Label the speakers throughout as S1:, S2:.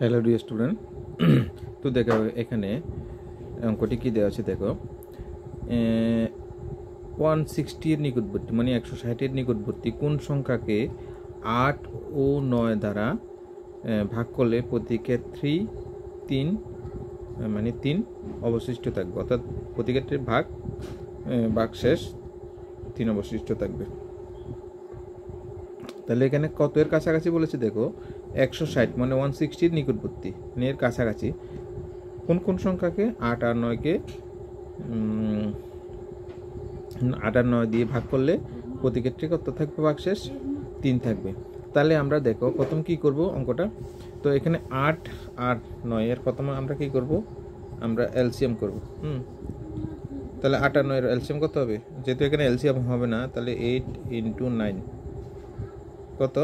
S1: Hello dear student, তো দেখো এখানে অঙ্কটি কী দেওয়া আছে। দেখো 160 নিকটবর্তী মানে 160 নিকটবর্তী কোন সংখ্যাকে 8 ও 9 দ্বারা ভাগ করলে প্রতি ক্ষেত্রে 3 মানে 3 অবশিষ্ট থাকবে, অর্থাৎ প্রতি ক্ষেত্রে ভাগশেষ 3 অবশিষ্ট থাকবে। তাহলে এখানে কত এর কাছাকাছি বলেছে। দেখো 160 মানে 160 নিকটবর্তী মানে এর কাছাকাছি কোন কোন সংখ্যাকে 8 আর 9কে 8 আর 9 দিয়ে ভাগ করলে প্রতি ক্ষেত্রে কত থাকবে, ভাগশেষ 3 থাকবে। তাহলে আমরা দেখো প্রথম কি করব অঙ্কটা। তো এখানে 8 আর 9 এর প্রথমে আমরা কি করব, আমরা এলসিএম করব। তাহলে 8 আর 9 এর এলসিএম কত হবে, যেহেতু এখানে এলসিএম হবে না তাহলে 8 × 9 কত,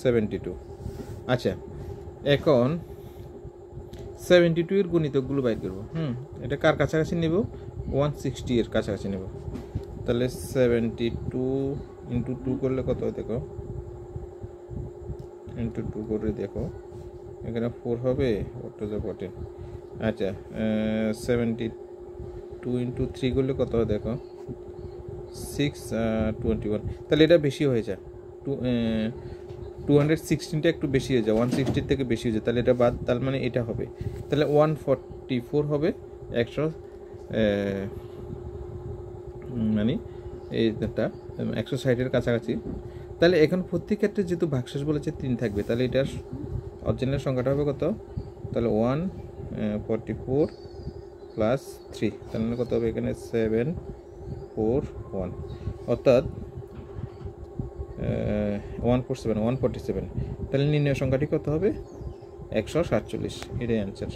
S1: 72। আচ্ছা, এখন 72 এর গুণিতকগুলো বাইর করব। এটা কার কাছাকাছি নেব, 160 এর কাছাকাছি নেব। তাহলে 72 × 2 করলে কত হয়, দেখো × 2 করে দেখো এখানে 4 হবে, 4 × 14। আচ্ছা, 72 × 3 করলে কত হয়, দেখো 621। তাহলে এটা বেশি হয়ে যায়, 216টা একটু বেশি হয়ে যায়, 160 থেকে বেশি হয়ে যায়। তাহলে এটা বাদ, তার মানে এটা হবে। তাহলে 144 হবে 100, মানে এইটা 160-এর কাছাকাছি। তাহলে এখন প্রত্যেক ক্ষেত্রে যেহেতু ভাগশেষ বলেছে 3 থাকবে, তাহলে এটার অরিজিনাল সংখ্যাটা হবে কত, তাহলে 144 + 3, তার মানে কত হবে এখানে 741, অর্থাৎ 147। তাহলে নির্ণয় সংখ্যাটি কত হবে, 147। এটাই অ্যান্সার।